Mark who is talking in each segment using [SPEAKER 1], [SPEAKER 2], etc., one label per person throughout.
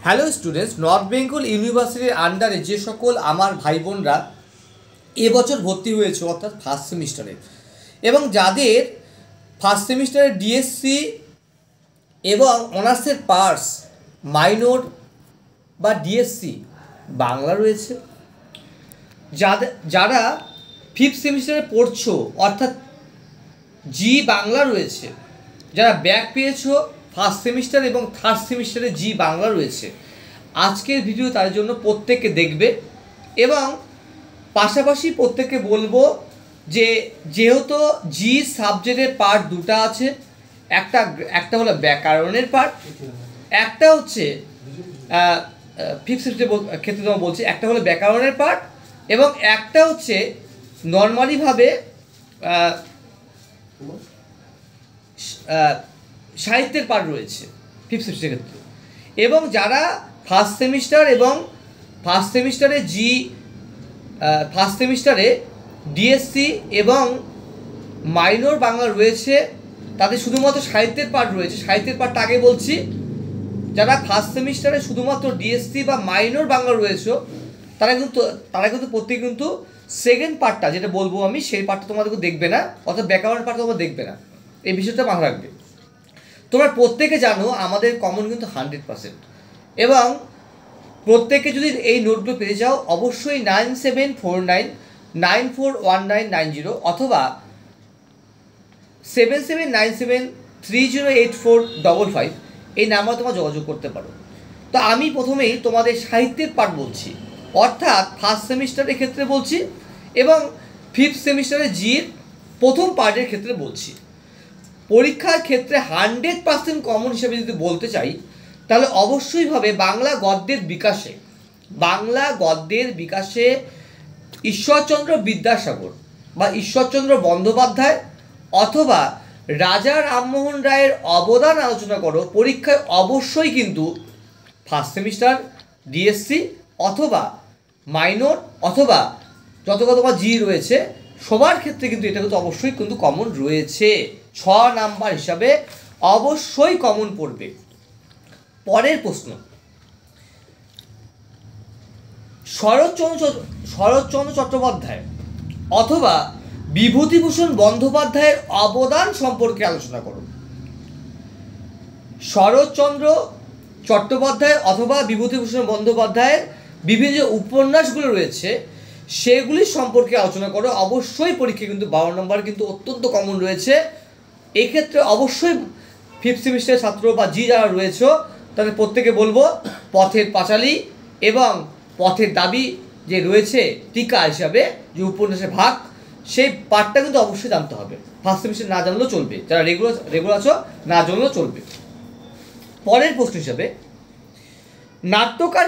[SPEAKER 1] Hello students, north Bengal ইউনিভার্সিটির আন্ডারে যে সকল আমার ভাই বোনরা এবছর ভর্তি হয়েছে অর্থাৎ ফার্স্ট সেমিস্টারে, এবং যাদের ফার্স্ট সেমিস্টারে ডিএসসি এবং অনার্সের পার্টস মাইনর বা ডিএসসি বাংলা রয়েছে, যারা ফিফথ সেমিস্টারে পড়ছো অর্থাৎ জি বাংলা রয়েছে, যারা ব্যাক পেয়েছো ফার্স্ট সেমিস্টার এবং থার্ড সেমিস্টারে জি বাংলা রয়েছে, আজকের ভিডিও তার জন্য প্রত্যেককে দেখবে। এবং পাশাপাশি প্রত্যেককে বলবো যে যেহেতু জি সাবজেক্টের পার্ট দুটো আছে, একটা হলো ব্যাকরণের পার্ট, একটা হচ্ছে ফিফথ সেমিস্টারের ক্ষেত্রে তোমার বলছি, একটা হলো ব্যাকরণের পার্ট এবং একটা হচ্ছে নর্মালিভাবে সাহিত্যের পার্ট রয়েছে ফিফথ সেমিস্টারের ক্ষেত্রে। এবং যারা ফার্স্ট সেমিস্টার এবং ফার্স্ট সেমিস্টারে ফার্স্ট সেমিস্টারে ডিএসসি এবং মাইনর বাংলা রয়েছে, তাদের শুধুমাত্র সাহিত্যের পার্ট রয়েছে। সাহিত্যের পার্টটা আগে বলছি। যারা ফার্স্ট সেমিস্টারে শুধুমাত্র ডিএসসি বা মাইনর বাংলা রয়েছে, তারা কিন্তু প্রত্যেকে কিন্তু সেকেন্ড পার্টটা যেটা বলবো আমি, সেই পার্টটা তোমাদেরকে দেখবে না, অর্থাৎ ব্যাকরণ পার্টটা তোমরা দেখবে না। এই বিষয়টা মাথায় রাখবে। তোমরা প্রত্যেকে জানো আমাদের কমন কিন্তু 100%, এবং প্রত্যেকে যদি এই নোটগুলো পেতে চাও অবশ্যই 9749941990 অথবা 7797308455 এই নাম্বার তোমরা যোগাযোগ করতে পারো। তো আমি প্রথমেই তোমাদের সাহিত্যের পার্ট বলছি, অর্থাৎ ফার্স্ট সেমিস্টারের ক্ষেত্রে বলছি এবং ফিফথ সেমিস্টারে জির প্রথম পার্টের ক্ষেত্রে বলছি। পরীক্ষার ক্ষেত্রে 100% কমন হিসেবে যদি বলতে চাই, তাহলে অবশ্যইভাবে বাংলা গদ্যের বিকাশে ঈশ্বরচন্দ্র বিদ্যাসাগর বা ঈশ্বরচন্দ্র বন্দ্যোপাধ্যায় অথবা রাজা রামমোহন রায়ের অবদান আলোচনা করো। পরীক্ষায় অবশ্যই কিন্তু ফার্স্ট সেমিস্টার ডিএসসি অথবা মাইনর অথবা যত তোমার জি রয়েছে সবার ক্ষেত্রে কিন্তু এটা কিন্তু অবশ্যই কিন্তু কমন রয়েছে। 6 নাম্বার হিসাবে অবশ্যই কমন পড়বে। পরের প্রশ্ন, শরৎচন্দ্র চট্টোপাধ্যায় অথবা বিভূতিভূষণ বন্দ্যোপাধ্যায়ের অবদান সম্পর্কে আলোচনা করো। শরৎচন্দ্র চট্টোপাধ্যায় অথবা বিভূতিভূষণ বন্দ্যোপাধ্যায়ের বিভিন্ন যে উপন্যাসগুলো রয়েছে সেগুলি সম্পর্কে আলোচনা করো। অবশ্যই পরীক্ষা কিন্তু 12 নম্বর কিন্তু অত্যন্ত কমন রয়েছে। এক্ষেত্রে অবশ্যই ফিফথ সেমিস্টারের ছাত্র বা জি যারা রয়েছে তাদের প্রত্যেকে বলবো পথের পাঁচালী এবং পথের দাবি যে রয়েছে টিকা হিসাবে যে উপন্যাসের ভাগ, সেই পার্টটা কিন্তু অবশ্যই জানতে হবে। ফার্স্ট সেমিস্টার না জানলেও চলবে, যারা রেগুলার আছো না জানলেও চলবে। পরের প্রশ্ন হিসাবে নাট্যকার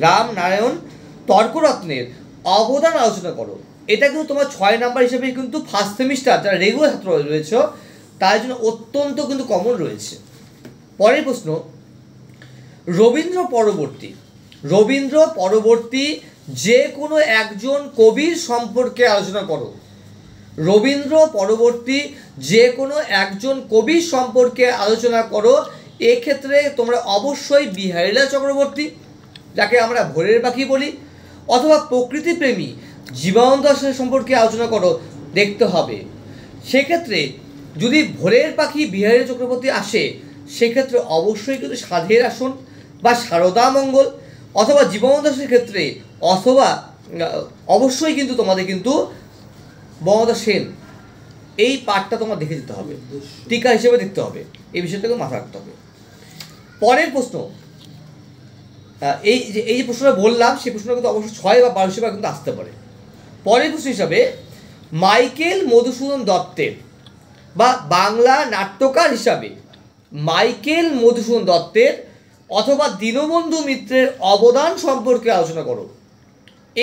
[SPEAKER 1] রামনারায়ণ তর্করত্নের অবদান আলোচনা করো। এটা কিন্তু তোমার 6 নাম্বার হিসেবে কিন্তু ফার্স্ট সেমিস্টার যারা রেগুলার ছাত্র রয়েছে তার জন্য অত্যন্ত কিন্তু কমন রয়েছে। পরের প্রশ্ন, রবীন্দ্র পরবর্তী যে কোনো একজন কবির সম্পর্কে আলোচনা করো। রবীন্দ্র পরবর্তী যে কোনো একজন কবির সম্পর্কে আলোচনা করো। এক্ষেত্রে তোমরা অবশ্যই বিহারীলাল চক্রবর্তী, যাকে আমরা ভোরের পাখি বলি, অথবা প্রকৃতিপ্রেমী জীবনানন্দ দাশের সম্পর্কে আলোচনা করো, দেখতে হবে। সেক্ষেত্রে যদি ভোরের পাখি বিহারীলাল চক্রবর্তী আসে, সেক্ষেত্রে অবশ্যই কিন্তু সাধের আসন বা সারদা মঙ্গল, অথবা জীবনানন্দ দাশের ক্ষেত্রে অথবা অবশ্যই কিন্তু তোমাদের কিন্তু বঙ্গবন্ধু সেন, এই পার্টটা তোমার দেখে দিতে হবে, টিকা হিসেবে দেখতে হবে। এই বিষয়টাকে মাথায় রাখতে হবে। পরের প্রশ্ন, এই যে প্রশ্নটা বললাম সেই প্রশ্নটা কিন্তু অবশ্যই 6 বা 12 হিসেবে কিন্তু আসতে পারে। পরের প্রশ্ন হিসাবে মাইকেল মধুসূদন দত্তের বা বাংলা নাট্যকার হিসাবে মাইকেল মধুসূদন দত্তের অথবা দীনবন্ধু মিত্রের অবদান সম্পর্কে আলোচনা করো।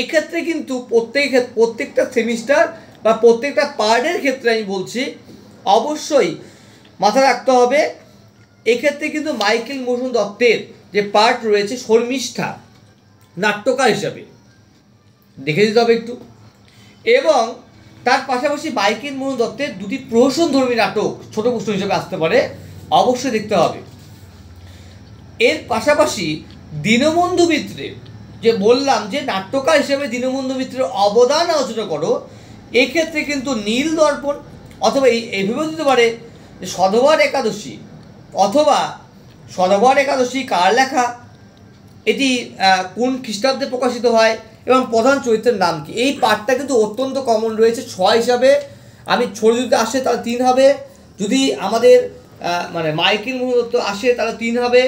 [SPEAKER 1] এক্ষেত্রে কিন্তু প্রত্যেকটা সেমিস্টার বা প্রত্যেকটা পার্টের ক্ষেত্রে আমি বলছি অবশ্যই মাথায় রাখতে হবে। এক্ষেত্রে কিন্তু মাইকেল মধুসূদন দত্তের যে পার্ট রয়েছে শর্মিষ্ঠা নাট্যকার হিসাবে দেখে দিতে হবে একটু। এবং তার পাশাপাশি মাইকেল মনোজ দত্তের দুটি প্রহসনধর্মী নাটক ছোট প্রশ্ন হিসেবে আসতে পারে, অবশ্যই দেখতে হবে। এর পাশাপাশি দীনবন্ধু মিত্রের, যে বললাম যে নাট্যকার হিসেবে দীনবন্ধু মিত্রের অবদান আলোচনা করো, এক্ষেত্রে কিন্তু নীল দর্পণ অথবা এইভাবেও দিতে পারে যে সধবার একাদশী, অথবা সধবার একাদশী কার লেখা, এটি কোন খ্রিস্টাব্দে প্রকাশিত হয় এবং প্রধান চরিত্রের নাম কি। এই পাঠটা কিন্তু অত্যন্ত কমন রয়েছে 6 হিসাবে। আমি ছোট যদি আসে তাহলে 3 হবে, যদি আমাদের মানে মাইকেল মনোজ দত্ত আসে তাহলে 3 হবে,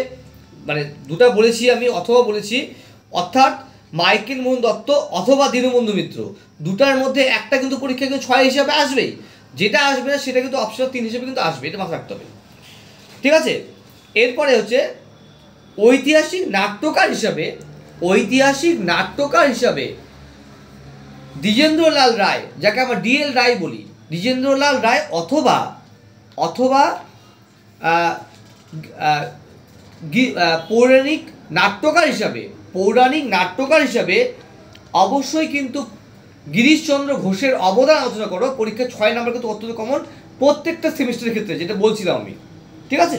[SPEAKER 1] মানে দুটা বলেছি আমি, অথবা বলেছি, অর্থাৎ মাইকেল মনোজ দত্ত অথবা দীনবন্ধু মিত্র, দুটার মধ্যে একটা কিন্তু পরীক্ষা কিন্তু 6 হিসাবে আসবেই, যেটা আসবে না সেটা কিন্তু অপশন 3 হিসেবে কিন্তু আসবে, এটা মাথায় রাখতে হবে। ঠিক আছে, এরপরে হচ্ছে ঐতিহাসিক নাট্যকার হিসাবে দ্বিজেন্দ্রলাল রায়, যাকে আমরা ডিএল রায় বলি, দ্বিজেন্দ্রলাল রায় অথবা পৌরাণিক নাট্যকার হিসাবে অবশ্যই কিন্তু গিরিশচন্দ্র ঘোষের অবদান আলোচনা করো। পরীক্ষা 6 নম্বর কিন্তু অত্যন্ত কমন প্রত্যেকটা সেমিস্টারের ক্ষেত্রে, যেটা বলছিলাম আমি। ঠিক আছে,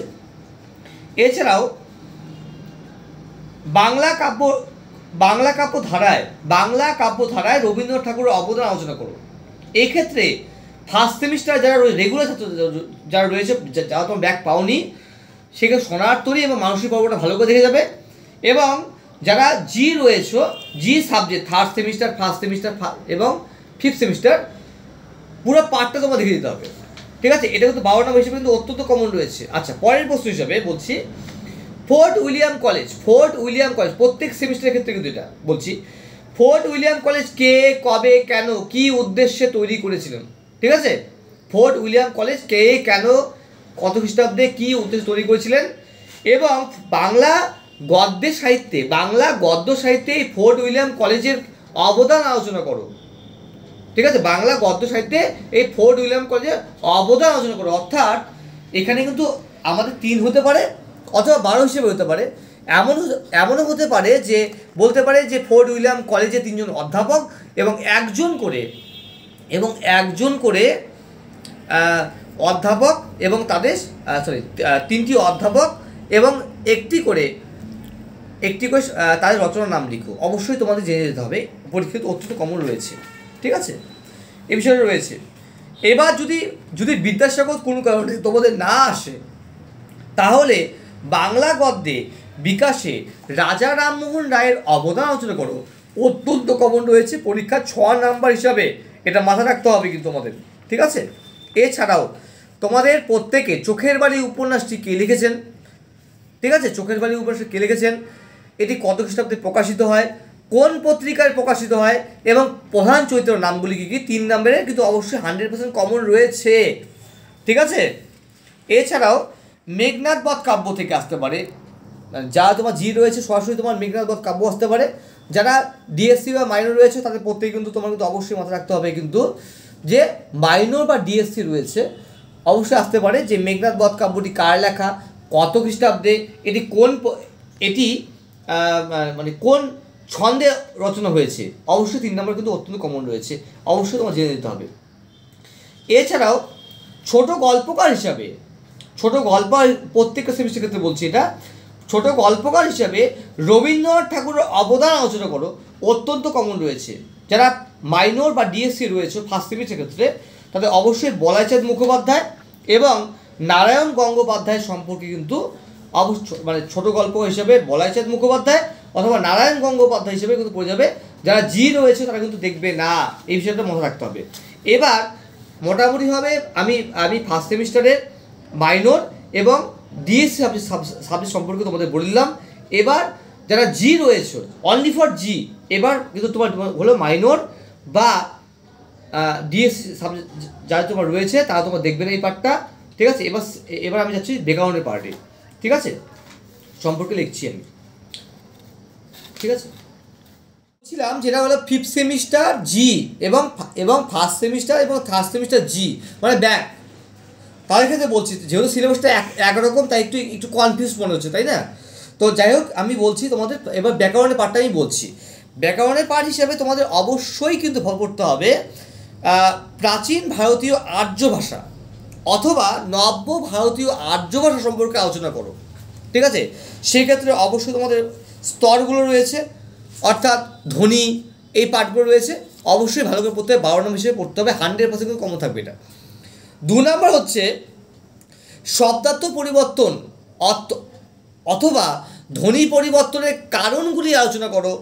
[SPEAKER 1] এছাড়াও বাংলা কাব্য ধারায় রবীন্দ্রনাথ ঠাকুরের অবদান আলোচনা করো। এক্ষেত্রে ফার্স্ট সেমিস্টার যারা রেগুলার ছাত্র যারা রয়েছে, যারা তোমার ব্যাক পাওনি, সেখানে সোনারতরী এবং মানসিক পর্বটা ভালো করে দেখে যাবে। এবং যারা G subject third semester, first semester এবং ফিফথ সেমিস্টার, পুরো পার্টটা তোমার দেখে দিতে হবে। ঠিক আছে, এটা কিন্তু 12 নম্বর হিসেবে কিন্তু অত্যন্ত কমন রয়েছে। আচ্ছা, পরের প্রশ্ন হিসাবে বলছি ফোর্ট উইলিয়াম কলেজ, প্রত্যেক সেমিস্টারের ক্ষেত্রে কিন্তু এটা বলছি। ফোর্ট উইলিয়াম কলেজ কে, কবে, কেন, কি উদ্দেশ্যে তৈরি করেছিলেন? ঠিক আছে, ফোর্ট উইলিয়াম কলেজ কে, কেন, কত খ্রিস্টাব্দে, কি উদ্দেশ্যে তৈরি করেছিলেন? এবং বাংলা গদ্য সাহিত্যে এই ফোর্ট উইলিয়াম কলেজের অবদান আলোচনা করো। ঠিক আছে, বাংলা গদ্য সাহিত্যে এই ফোর্ট উইলিয়াম কলেজের অবদান আলোচনা করো। অর্থাৎ এখানে কিন্তু আমাদের 3 হতে পারে অথবা 12 হিসেবে হতে পারে। এমনও হতে পারে যে বলতে পারে যে ফোর্ট উইলিয়াম কলেজে 3 জন অধ্যাপক এবং একজন করে অধ্যাপক এবং তাদের 3টি অধ্যাপক এবং একটি করে তাদের রচনার নাম লিখো। অবশ্যই তোমাদের জেনে যেতে হবে, পরীক্ষিত অত্যন্ত কমন রয়েছে। ঠিক আছে, এ বিষয়টা রয়েছে। এবার যদি বিদ্যাসাগর কোনো কারণে তোমাদের না আসে, তাহলে বাংলা গদ্যে বিকাশে রাজা রামমোহন রায়ের অবদান আলোচনা করো। অত্যন্ত কমন রয়েছে, পরীক্ষা 6 নাম্বার হিসাবে, এটা মাথায় রাখতে হবে কিন্তু তোমাদের। ঠিক আছে, এছাড়াও তোমাদের প্রত্যেকে চোখের বালি উপন্যাসটি কে লিখেছেন? ঠিক আছে, চোখের বালি উপন্যাসটি কে লিখেছেন, এটি কত খ্রিস্টাব্দে প্রকাশিত হয়, কোন পত্রিকায় প্রকাশিত হয় এবং প্রধান চরিত্রের নামগুলি কী কী? 3 নম্বরে কিন্তু অবশ্যই 100% কমন রয়েছে। ঠিক আছে, এছাড়াও মেঘনাদ বধ কাব্য থেকে আসতে পারে, যা তোমার জি রয়েছে সরাসরি তোমার মেঘনাদ বধ কাব্য আসতে পারে। যারা ডিএসসি বা মাইনর রয়েছে তাদের প্রত্যেকে কিন্তু তোমার কিন্তু অবশ্যই মাথায় রাখতে হবে কিন্তু যে মাইনর বা ডিএসসি রয়েছে, অবশ্যই আসতে পারে যে মেঘনাদ বধ কাব্যটি কার লেখা, কত খ্রিস্টাব্দে, এটি মানে কোন ছন্দে রচনা হয়েছে। অবশ্যই 3 নম্বর কিন্তু অত্যন্ত কমন রয়েছে, অবশ্যই তোমার জেনে নিতে হবে। এছাড়াও ছোট গল্পকার হিসাবে প্রত্যেকটা সেমিস্টার ক্ষেত্রে বলছি এটা, ছোট গল্পকার হিসাবে রবীন্দ্রনাথ ঠাকুরের অবদান আলোচনা করো। অত্যন্ত কমন রয়েছে। যারা মাইনর বা ডিএসসি রয়েছে ফার্স্ট সেমিস্টার ক্ষেত্রে, তাদের অবশ্যই বলাইচাঁদ মুখোপাধ্যায় এবং নারায়ণ গঙ্গোপাধ্যায় সম্পর্কে কিন্তু অবশ্যই মানে ছোট গল্প হিসেবে বলাইচাঁদ মুখোপাধ্যায় অথবা নারায়ণ গঙ্গোপাধ্যায় হিসেবে কিন্তু পড়ে যাবে। যারা জি রয়েছে তারা কিন্তু দেখবে না, এই বিষয়টা মনে রাখতে হবে। এবার মোটামুটিভাবে আমি ফার্স্ট সেমিস্টারের মাইনর এবং ডিএসসি সাবজেক্ট সম্পর্কে তোমাদের বলে দিলাম। এবার যারা জি রয়েছে অনলি ফর জি, এবার কিন্তু তোমার হলো মাইনর বা ডিএসসি সাবজেক্ট যারা তোমার রয়েছে তারা তোমার দেখবে না এই পার্টটা। ঠিক আছে, এবার আমি যাচ্ছি ব্যাকরণের পার্টে। ঠিক আছে, সম্পর্কে লিখছি আমি। ঠিক আছে, বলছিলাম যেটা হলো ফিফথ সেমিস্টার জি এবং ফার্স্ট সেমিস্টার এবং থার্ড সেমিস্টার জি মানে ব্যাক, তাদের ক্ষেত্রে বলছি যেহেতু সিলেবাসটা একরকম তাই একটু কনফিউজ মনে হচ্ছে, তাই না? তো যাই হোক, আমি বলছি তোমাদের এবার ব্যাকরণের পার্টটা আমি বলছি। ব্যাকরণের পার্ট হিসাবে তোমাদের অবশ্যই কিন্তু ফলো করতে হবে প্রাচীন ভারতীয় আর্য ভাষা অথবা নব্য ভারতীয় আর্য ভাষা সম্পর্কে আলোচনা করো। ঠিক আছে, সেক্ষেত্রে অবশ্যই তোমাদের স্তরগুলো রয়েছে, অর্থাৎ ধ্বনি, এই পাঠগুলো রয়েছে, অবশ্যই ভালো করে পড়তে হবে, 12 নম্বর হিসেবে পড়তে হবে, 100% কমন থাকবে এটা। 2 নম্বর হচ্ছে শব্দার্থ পরিবর্তন অথবা ধ্বনি পরিবর্তনের কারণগুলি আলোচনা করো।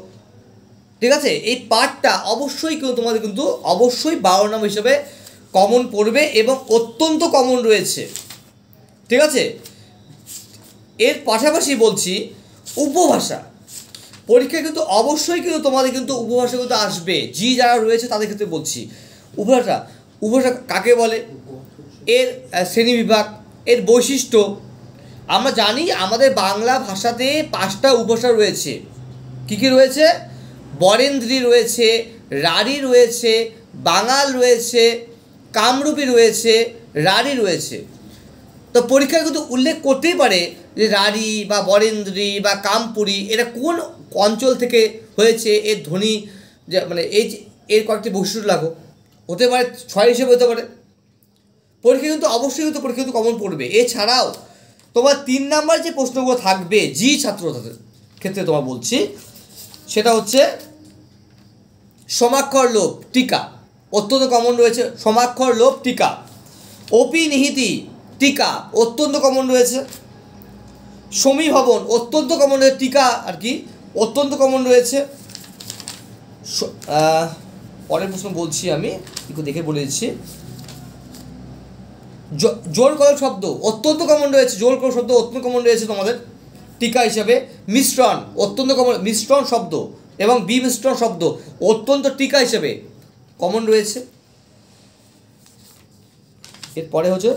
[SPEAKER 1] ঠিক আছে, এই পাঠটা অবশ্যই তোমাদের কিন্তু অবশ্যই 12 নম্বর হিসেবে কমন পড়বে এবং অত্যন্ত কমন রয়েছে। ঠিক আছে, এর পাশাপাশি বলছি উপভাষা, পরীক্ষায় কিন্তু অবশ্যই কিন্তু তোমাদের কিন্তু উপভাষা কিন্তু আসবে, যারা রয়েছে তাদের ক্ষেত্রে বলছি। উপভাষা কাকে বলে, এর শ্রেণীবিভাগ, এর বৈশিষ্ট্য। আমরা জানি আমাদের বাংলা ভাষাতে 5টা উপভাষা রয়েছে। কী কী রয়েছে? বরেন্দ্রী রয়েছে, রাঢ়ী রয়েছে, বাঙাল রয়েছে, কামরূপী রয়েছে, রাঢ়ী রয়েছে। তো পরীক্ষায় কিন্তু উল্লেখ করতেই পারে যে রাঢ়ী বা বরেন্দ্রী বা কামপুরী এটা কোন অঞ্চল থেকে হয়েছে, এর ধ্বনি মানে এর কয়েকটি বৈশিষ্ট্য লাগো, হতে পারে 6 হিসেবে হতে পারে। পরীক্ষা কিন্তু অবশ্যই কিন্তু পরীক্ষা কিন্তু কমন পড়বে। এছাড়াও তোমার 3 নাম্বার যে প্রশ্নগুলো থাকবে ছাত্রদের ক্ষেত্রে তোমার বলছি, সেটা হচ্ছে সমাক্ষর লোপ টিকা, অত্যন্ত কমন রয়েছে। সমাক্ষর লোপ টিকা, অপি নিহিতি টিকা, অত্যন্ত কমন রয়েছে। সমীভবন অত্যন্ত কমন রয়েছে, টিকা আর কি অত্যন্ত কমন রয়েছে। পরের প্রশ্ন বলছি, আমি একটু দেখে বলে দিচ্ছি। জোর কল শব্দ অত্যন্ত কমন রয়েছে, জোর কল শব্দ অত্যন্ত কমন রয়েছে তোমাদের টিকা হিসাবে। মিশ্রণ অত্যন্ত কমন, মিশ্রণ শব্দ এবং বিমিশ্রণ শব্দ অত্যন্ত টিকা হিসেবে কমন রয়েছে। এরপরে হচ্ছে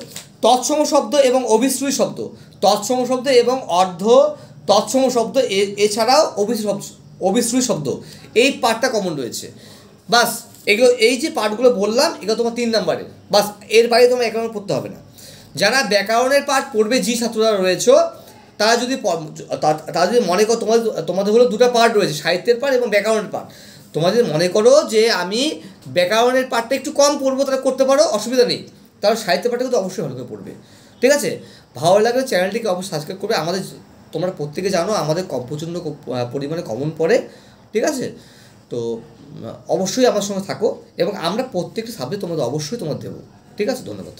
[SPEAKER 1] তৎসম শব্দ এবং অভিশ্রুতি শব্দ, তৎসম শব্দ এবং অর্ধ তৎসম শব্দ, এছাড়াও অভিশ্রুতি শব্দ, এই পাঠটা কমন রয়েছে। বাস এগুলো, এই যে পাঠগুলো বললাম এগুলো তোমার 3 নম্বরে, বাস এর বাইরে তোমার 1 নম্বর পড়তে হবে না। যারা ব্যাকরণের পাঠ পড়বে, ছাত্ররা রয়েছে, তারা যদি মনে করো তোমাদের হলো 2টা পার্ট রয়েছে, সাহিত্যের পাঠ এবং ব্যাকরণের পাঠ। তোমাদের মনে করো যে আমি ব্যাকরণের পাঠটা একটু কম পড়বো, তারা করতে পারো, অসুবিধা নেই। তাহলে সাহিত্যের পাঠটা কিন্তু অবশ্যই ভালো করে পড়বে। ঠিক আছে, ভালো লাগলে চ্যানেলটিকে অবশ্যই সাবস্ক্রাইব করবে। আমাদের, তোমরা প্রত্যেকে জানো আমাদের প্রচণ্ড পরিমাণে কমন পড়ে। ঠিক আছে, তো অবশ্যই আমার সঙ্গে থাকো এবং আমরা প্রত্যেকটা সাবজেক্ট তোমাদের অবশ্যই দেবো। ঠিক আছে, ধন্যবাদ।